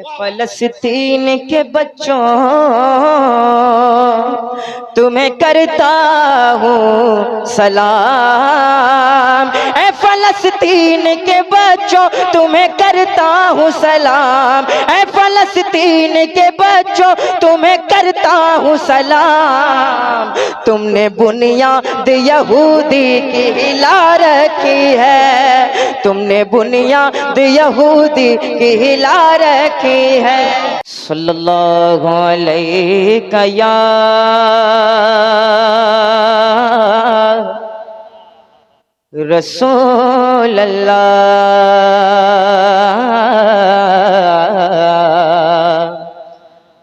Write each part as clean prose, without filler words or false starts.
फलस्तीन के बच्चों तुम्हें करता हूँ सलाम। ऐ फलस्तीन के बच्चों तुम्हें करता हूँ सलाम। ऐ फलस्तीन के बच्चों तुम्हें करता हूँ सलाम। तुमने बुनियाद यहूदी की हिला रखी है। तुमने बुनियाद यहूदी की हिला रखी है। सल्लल्लाहु अलैहि या रसूल अल्लाह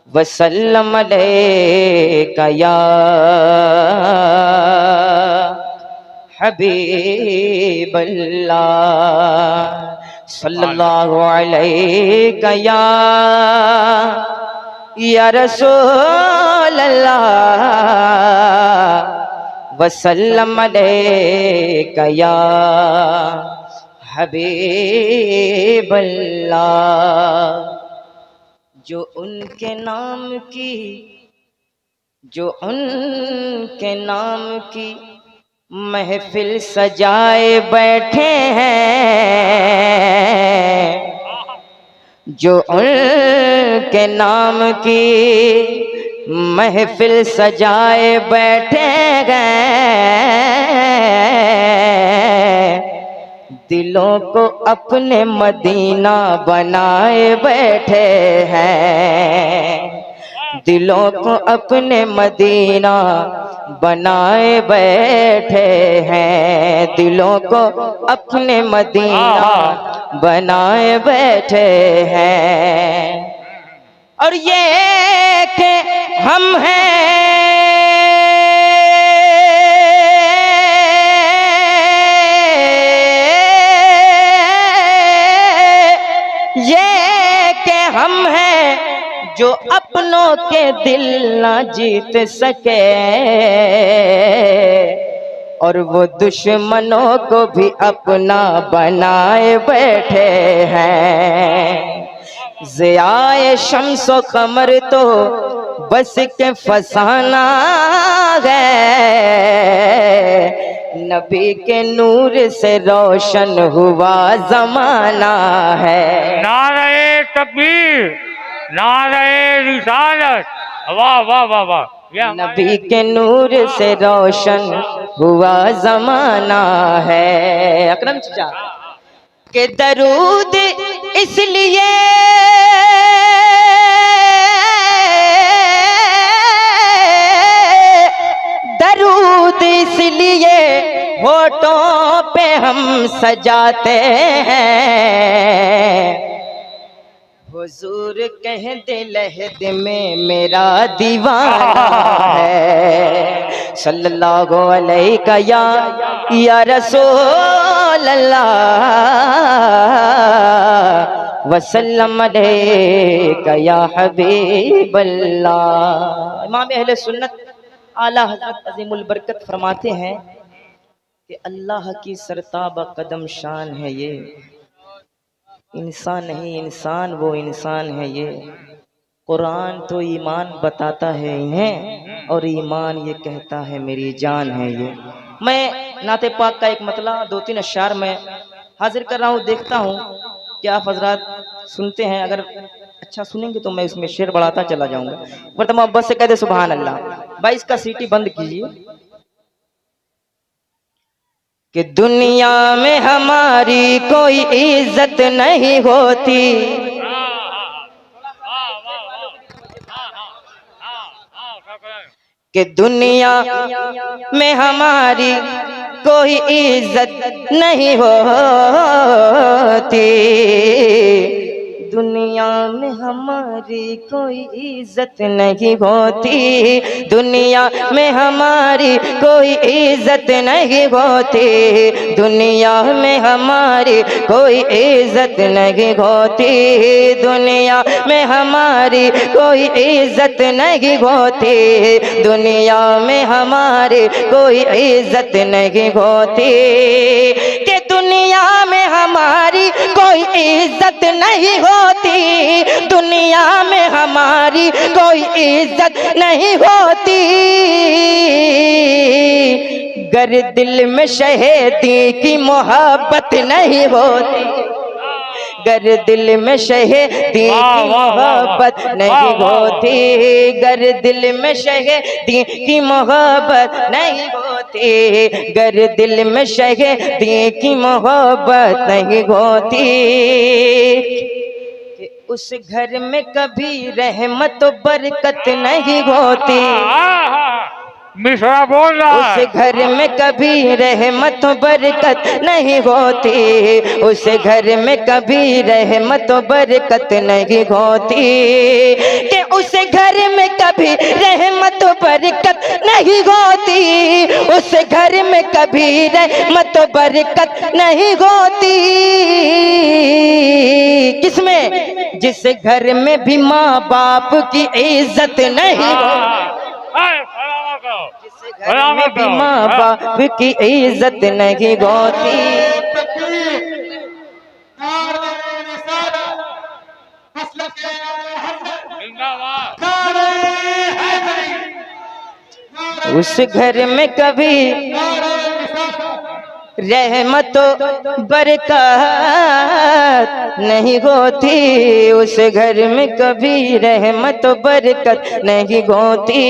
वसल्लम अलैका या हबीब अल्लाह सल्लल्लाहु अलैका या रसूल अल्लाह वसल्लम अलैका या हबीब अल्लाह। जो उनके नाम की महफिल सजाए बैठे हैं। जो उनके नाम की महफिल सजाए बैठे हैं। दिलों को अपने मदीना बनाए बैठे हैं। दिलों को अपने मदीना बनाए बैठे हैं। दिलों को अपने मदीना बनाए बैठे हैं। और ये कि हम हैं जो अपनों के दिल ना जीत सके और वो दुश्मनों को भी अपना बनाए बैठे हैं। ज़ियाए शम्सो कमर तो बस के फसाना है। नबी के नूर से रोशन हुआ जमाना है। नारे तकबीर, नारे रिसालत, वाह वाह वाह वाह। नबी के नूर से रोशन हुआ जमाना है। अकरम चाचा के दरूद इसलिए होठों पे हम सजाते हैं। हुजूर कह दे लहद में मेरा दीवाना है। सल्लल्लाहु अलैहि या रसूल अल्लाह वसल्लम अलैका या हबीब अल्लाह। इमाम अहले सुन्नत आला हज़रत अज़ीमुल बरकत फरमाते हैं कि अल्लाह की सरताब कदम शान है ये। इंसान नहीं इंसान वो इंसान है ये। कुरान तो ईमान बताता है इन्हें और ईमान ये कहता है मेरी जान है ये। मैं नाते पाक का एक मतला 2-3 अशार में हाजिर कर रहा हूँ। देखता हूँ कि आप हजरात सुनते हैं। अगर अच्छा सुनेंगे तो मैं इसमें शेर बढ़ाता चला जाऊंगा। बट मोहब्बत से कह दे सुभान अल्लाह। भाई इसका सीटी बंद कीजिए। कि दुनिया में हमारी कोई इज्जत नहीं होती। कि दुनिया में हमारी कोई इज्जत नहीं होती। दुनिया में हमारी कोई इज्जत नहीं होती। दुनिया में हमारी कोई इज्जत नहीं होती। दुनिया में हमारी कोई इज्जत नहीं होती। दुनिया में हमारी कोई इज्जत नहीं होती। दुनिया में हमारी कोई इज्जत नहीं होती। कि दुनिया में हमारी कोई इज्जत नहीं होती। दुनिया हमारी कोई इज्जत नहीं होती। गर दिल में शहीदी की मोहब्बत नहीं होती, गर दिल में शहीदी की मोहब्बत नहीं होती, गर दिल में शहीदी की मोहब्बत नहीं होती, गर दिल में शहीदी की मोहब्बत नहीं होती। उस घर में कभी रहमत बरकत नहीं होती, मिश्रा बोल रहा है। उस घर में कभी रहमत बरकत नहीं होती, उस घर में कभी रहमत बरकत नहीं होती, कि उस घर में कभी रहमत बरकत नहीं होती, उस घर में कभी रहमत बरकत नहीं होती। किसमें? जिस घर में भी माँ बाप की इज्जत नहीं होती, जिस घर में भी माँ बाप की इज्जत नहीं होती। उस घर में कभी रहमत बरकत नहीं होती, उस घर में कभी रहमत बरकत नहीं होती,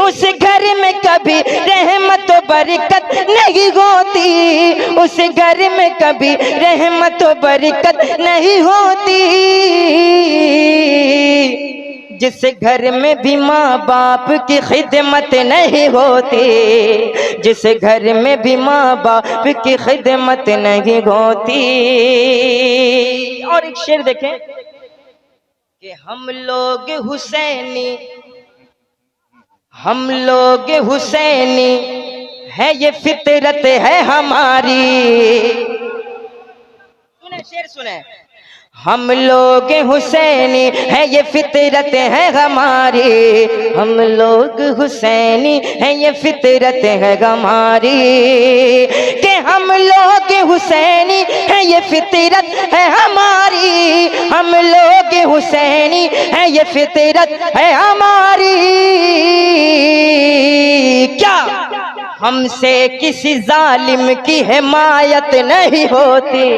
उस घर में कभी रहमत बरकत नहीं होती, उस घर में कभी रहमत बरकत नहीं होती। जिस घर में भी माँ बाप की खिदमत नहीं होती, जिस घर में भी माँ बाप की खिदमत नहीं होती। और एक शेर देखें कि हम लोग हुसैनी, हम लोग हुसैनी है, ये फितरत है हमारी। सुने शेर सुने, हम लोग हुसैनी है, ये फितरत है हमारी, हम लोग हुसैनी है, ये फितरत है हमारी, कि हम लोग हुसैनी है, ये फितरत है हमारी, हम लोग हुसैनी है, ये फितरत है हमारी। क्या हमसे किसी जालिम की हिमायत नहीं होती,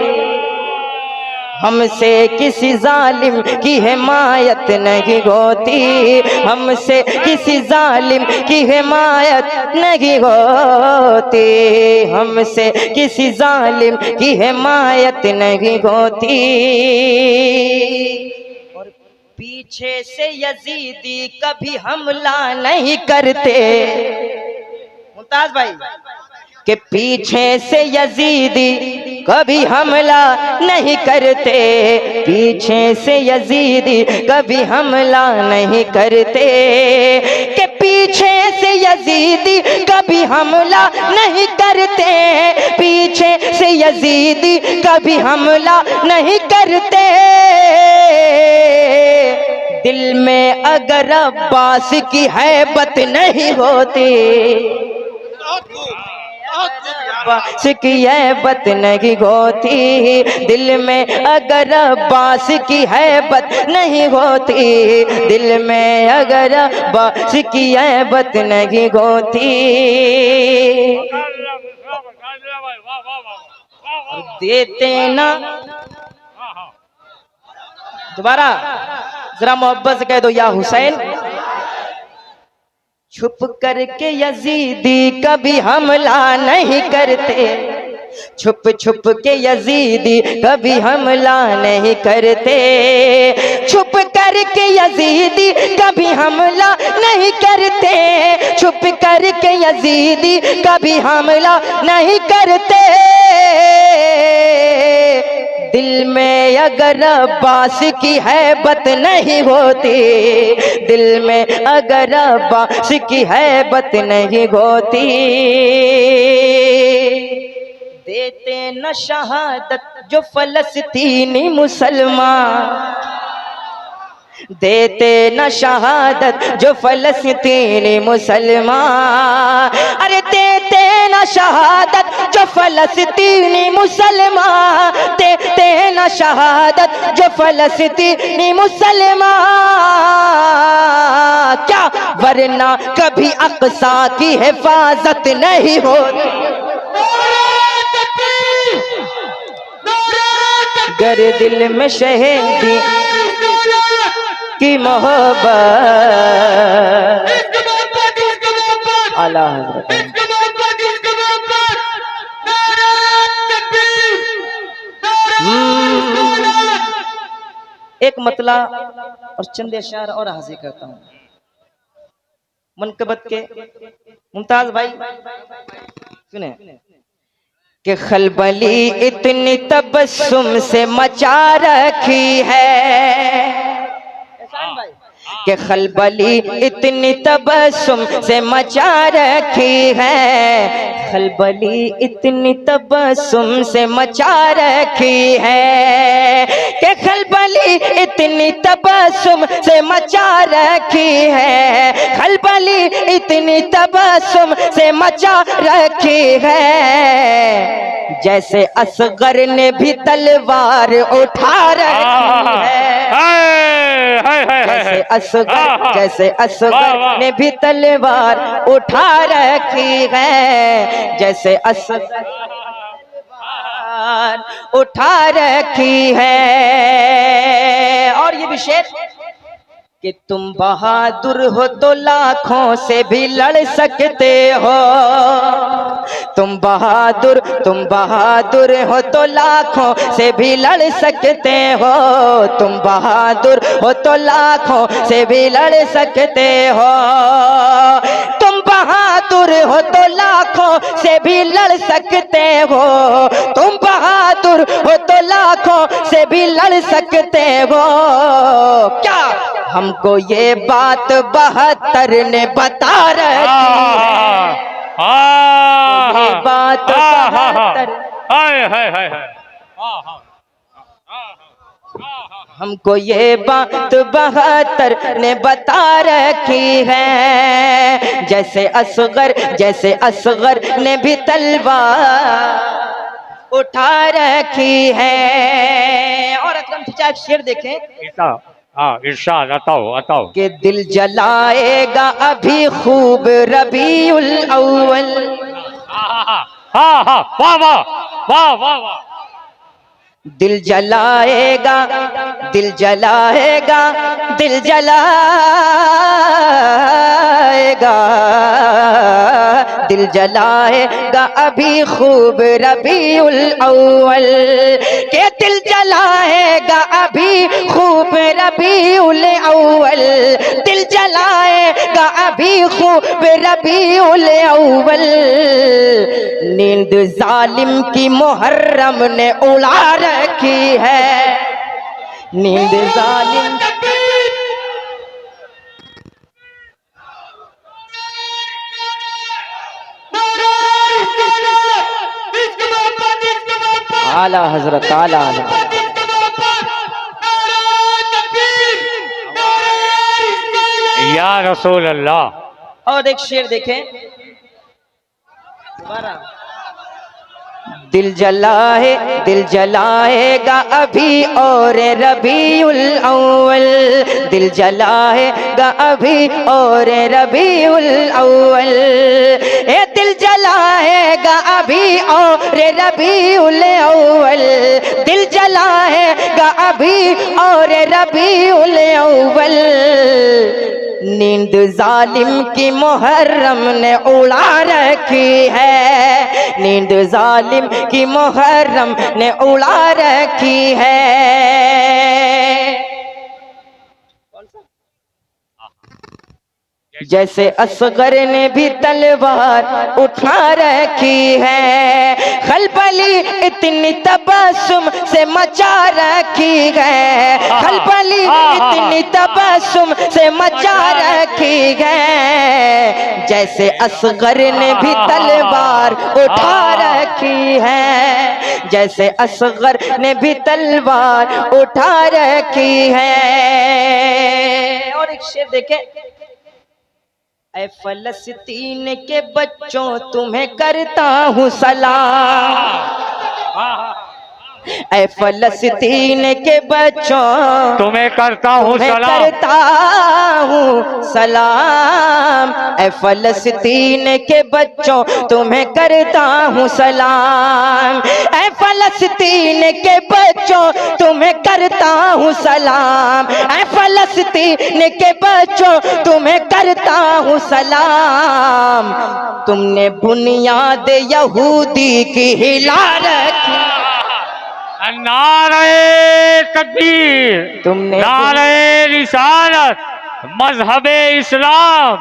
हमसे किसी जालिम की हिमायत नहीं होती, हमसे किसी जालिम की हिमायत नहीं होती, हमसे किसी जालिम की हिमायत नहीं होती। और पीछे से यजीदी कभी हमला नहीं करते, मुमताज भाई, कि पीछे से यजीदी कभी हमला नहीं करते, पीछे से यजीदी कभी हमला नहीं करते, कि पीछे से यजीदी कभी हमला नहीं करते, पीछे से यजीदी कभी हमला नहीं करते। दिल में अगर अब्बास की हैबत नहीं होती, अब्बास की हैबत नहीं होती, दिल में अगर अब्बास की हैबत नहीं होती, दिल में अगर अब्बास की हैबत नहीं होती। देते ना, दोबारा जरा मोहब्बत से कह दो, या हुसैन। छुप करके यजीदी कभी हमला नहीं करते, छुप छुप के यजीदी कभी हमला नहीं करते, छुप करके यजीदी कभी हमला नहीं करते, छुप करके यजीदी कभी हमला नहीं करते। दिल में अगर अब्बास की हैबत नहीं होती, दिल में अगर अब्बास की हैबत नहीं होती, देते न शहादत जो फलस्तीनी मुसलमान, देते न शहादत जो फलस्तीनी मुसलमान, अरे देते न शहादत जो फलस्तीनी मुसलमान देते हैं ना शहादत, जो फलस्तीनी मुसलमान, क्या वरना कभी अक़सा की हिफाजत नहीं होती। गर दिल में शहीदी की मोहब्बत, आला हज़रत। एक मतला और चंद अशार और हाजिर करता हूँ। मनकबत के मुमताज भाई सुने कि खलबली इतनी तबस्सुम से मचा रखी है, कि खलबली इतनी तबस्सुम से मचा रखी है, खलबली इतनी तबस्सुम से मचा रखी है, कि खलबली इतनी तबस्सुम से मचा रखी है, खलबली इतनी तबस्सुम से मचा रखी है, जैसे असगर ने भी तलवार उठा रखी है, जैसे असगर ने भी तलवार उठा रखी है, जैसे असगर उठा रखी है। और ये भी शेर कि तुम बहादुर हो तो लाखों से भी लड़ सकते हो, तुम बहादुर हो तो लाखों से भी लड़ सकते हो, तुम बहादुर हो तो लाखों से भी लड़ सकते हो, तुम बहादुर हो तो लाखों से भी लड़ सकते हो, तुम बहादुर हो तो लाखों से भी लड़ सकते हो। क्या हमको ये बात 72 ने बता रखी है, ये बात 72 हमको ये बात 72 ने बता रखी है, जैसे असगर ने भी तलवार उठा रखी है। और अकरम चाचा एक शेर देखें, इरशाद अताओ कि दिल जलाएगा अभी खूब रबीउल अव्वल, दिल जलाएगा दिल जलाएगा अभी खूब रबीउल अव्वल, के दिल जलाएगा अभी खूब रबीउल अव्वल, दिल जलाएगा अभी खूब रबीउल अव्वल, नींद जालिम की मुहर्रम ने उड़ा रखी है, नींद जालिम आला हजरत आला या रसूल अल्लाह। और एक शेर देखें दोबारा, दिल जलाएगा अभी और रबीउल अव्वल, दिल जलाएगा अभी और रबीउल अव्वल, ए दिल जलाएगा अभी और रबीउल अव्वल, दिल जलाएगा अभी और रबीउल अव्वल, नींद जालिम की मुहर्रम ने उड़ा रखी है, नींद जालिम की मुहर्रम ने उड़ा रखी है। जैसे असगर ने भी तलवार उठा रखी है, खलबली इतनी तबस्सुम से मचा रखी है, खलबली इतनी तबस्सुम से मचा रखी है, जैसे असगर ने भी तलवार उठा रखी है, जैसे असगर ने भी तलवार उठा रखी है। और एक शेर देखें, ऐ फलस्तीन के बच्चों तुम्हें करता हूँ सलाम। ऐ फलस्तीन के बच्चों तुम्हें करता हूँ तुम्हें सलाम। करता हूँ सलाम। ऐ फलस्तीन के बच्चों तुम्हें करता हूँ सलाम। ऐ फलस्तीन के बच्चों तुम्हें करता हूँ सलाम। ऐ फलस्तीन के बच्चों तुम्हें करता हूँ सलाम। तुमने बुनियाद यहूदी की हिला रखी। नारे तकबीर, तुमने नारे रिसालत, मजहबे इस्लाम,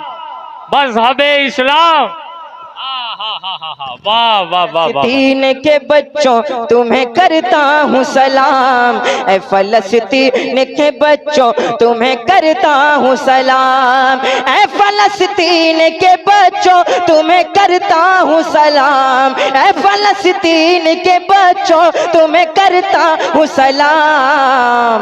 मजहबे इस्लाम। वाह वाह वाह वाह। फलस्तीन के बच्चों तुम्हें करता हूँ सलाम। ऐ फलस्तीन के बच्चों तुम्हें करता हूँ सलाम। ऐ फलस्तीन के बच्चों तुम्हें करता हूँ सलाम। ऐ फलस्तीन के बच्चों तुम्हें करता हूँ सलाम।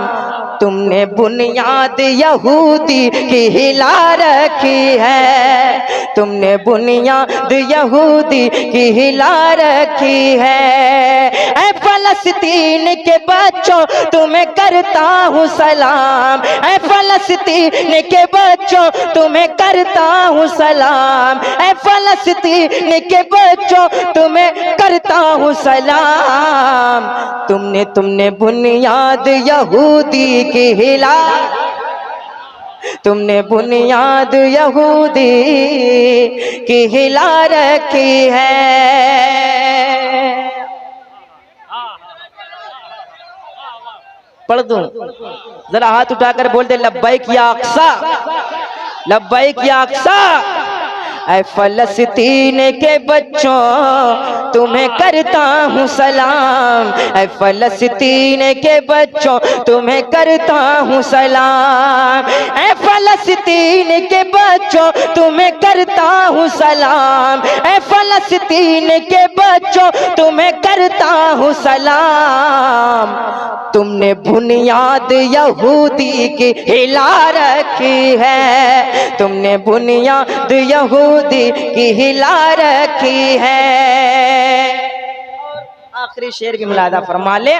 तुमने बुनियाद यहूदी की हिला रखी है। तुमने बुनियाद यहूदी की हिला रखी है। ऐ फलस्तीन के बच्चों तुम्हें करता हूँ सलाम। ऐ फलस्तीन के बच्चों तुम्हें करता हूँ सलाम। ऐ फलस्तीन के बच्चों तुम्हें करता हूँ सलाम। तुमने बुनियाद यहूदी की हिला। तुमने बुनियाद यहूदी की हिला रखी है। पढ़ दूं? जरा हाथ उठाकर बोल दे लब्बैक या अक्सा, लब्बैक या अक्सा। ऐ फलस्तीन के बच्चों तुम्हें करता हूँ सलाम। ऐ फलस्तीन के बच्चों तुम्हें करता हूँ सलाम। ऐ फलस्तीन के बच्चों तुम्हें करता हूँ सलाम। ऐ फलस्तीन के बच्चों तुम्हें करता हूँ सलाम। तुमने बुनियाद यहूदी की हिला रखी है। तुमने बुनियाद यहूदी की हिला रखी है। आखिरी शेर की मुलादा फरमा ले।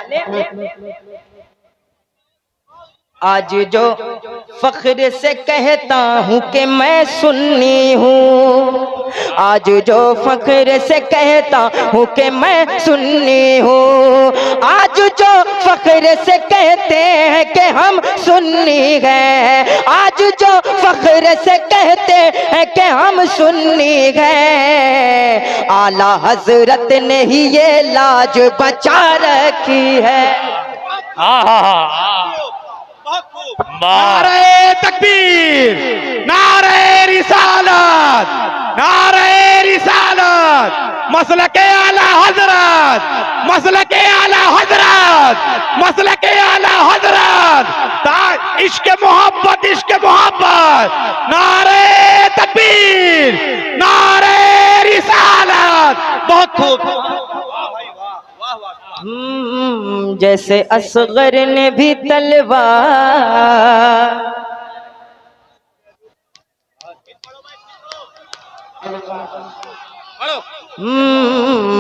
आज जो फख्र से कहता हूँ कि मैं सुन्नी हूँ, आज जो फख्र से कहता हूँ कि मैं सुन्नी हूँ, आज जो फख्र से कहते हैं कि हम सुन्नी हैं, आज जो फख्र से कहते हैं कि हम सुन्नी हैं, आला हजरत ने ही ये लाज बचा रखी है। नारे तकबीर, नारे रिसालत, नारे रिसालत, मसलके आला हजरत, मसलके आला हजरत, मसलके आला हजरत। इश्क मोहब्बत, इश्क मोहब्बत। नारे तकबीर, नारे रिसालत। बहुत खूब। जैसे असगर ने भी तलवार,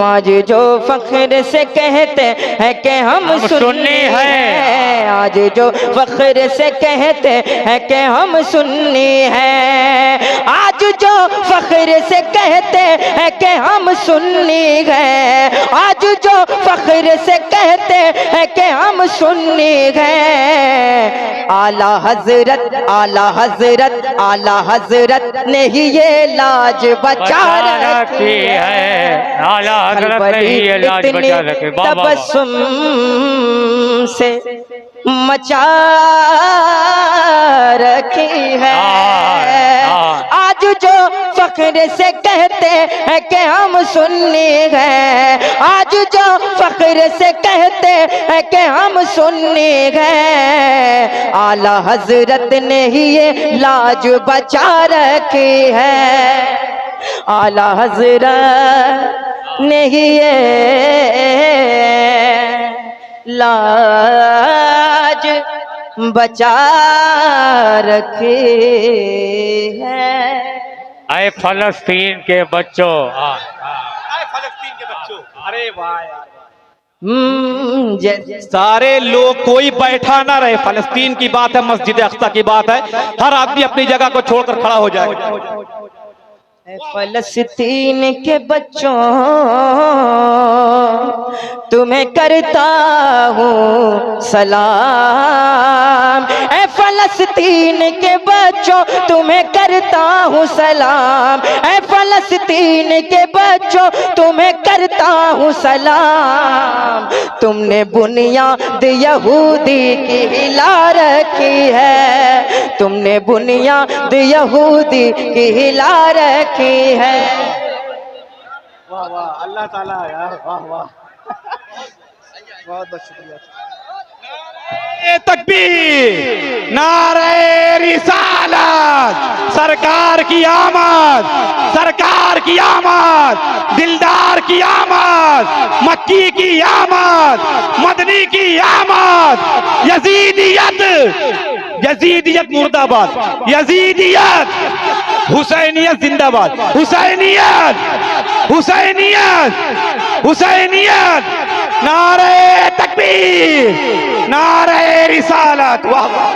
आज जो फख्र से कहते हैं कि हम सुन्नी हैं, आज जो फख्र से कहते हैं कि हम सुन्नी हैं, आज जो फख्र से कहते हैं कि हम सुन्नी हैं, आज जो फख्र से कहते हैं कि हम सुन्नी हैं, आला हजरत, आला हजरत, आला हजरत ने ही ये लाज बचा रखी है। आला हजरत ने ही ये लाज बचा रखी। तबस्सुम से मचा रखी है। आज जो फख्र से कहते हैं कि हम सुन्नी हैं, आज जो फख्र से कहते हैं कि हम सुन्नी हैं, आला हजरत ने ही ये लाज बचा रखी है। आला हजरत ने ही ये लाज बचा रखी है। आए फलस्तीन के बच्चों। फलस्तीन के बच्चों, अरे वाह यार, सारे सारे लोग कोई बैठा ना रहे। फलस्तीन की बात है, मस्जिद अक्सा की बात है, हर आदमी अपनी जगह को छोड़कर खड़ा हो जाएगा। फलस्तीन के बच्चों तुम्हें करता हूँ सलाम। ऐ फलस्तीन के बच्चों तुम्हें करता हूँ सलाम। ऐ फलस्तीन के बच्चों तुम्हें करता हूँ सलाम। तुमने बुनियाद यहूदी की हिला रखी है। तुमने बुनियाद यहूदी की हिला रखी है। वाह वाह, अल्लाह ताला यार, वाह वाह, बहुत बहुत शुक्रिया। तकबीर, नारे रिसालत, सरकार की आमद, सरकार की आमद, दिलदार की आमद, मक्की की आमद, मदनी की आमद, यजीदियत, यजीदियत मुर्दाबाद, यजीदियत, हुसैनियत जिंदाबाद, हुसैनियत, हुसैनियत, हुसैनियत, नारे तकबीर, नारे रिसालत। वाह वाह।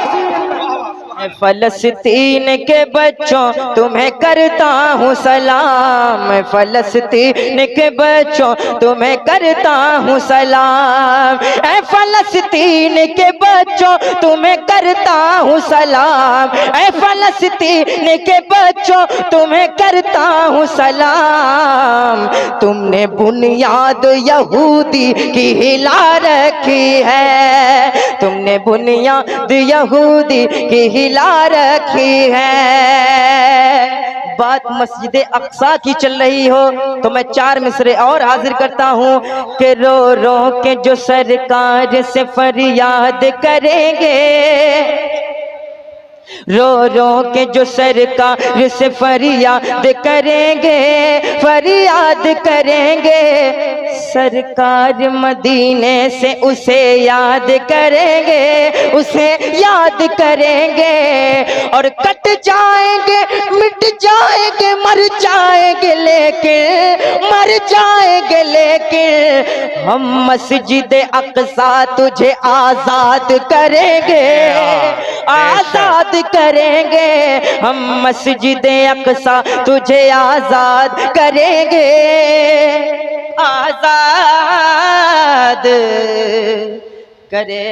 फलस्तीन के बच्चों तुम्हें करता हूँ सलाम। फलस्तीन के बच्चों तुम्हें करता हूँ सलाम। ऐ फलस्तीन के बच्चों तुम्हें करता हूँ सलाम। ऐ फलस्तीन के बच्चों तुम्हें करता हूँ सलाम। तुमने बुनियाद यहूदी की हिला रखी है। तुमने बुनियाद यहूदी की हिला रखी है। बात मस्जिद अक्सा की चल रही हो तो मैं 4 मिसरे और हाजिर करता हूँ कि रो रो के जो सरकार से फरियाद करेंगे, रो रो के जो सरकार से फरियाद करेंगे, फरियाद करेंगे, सरकार मदीने से उसे याद करेंगे, उसे याद करेंगे। और कट जाएंगे, मिट जाएंगे, मर जाएंगे, लेकिन मर जाएंगे, लेकिन हम मस्जिद अक्सा तुझे आजाद करेंगे, आजाद करेंगे। हम मस्जिद अक्सा तुझे आजाद करेंगे, आजाद करेंगे।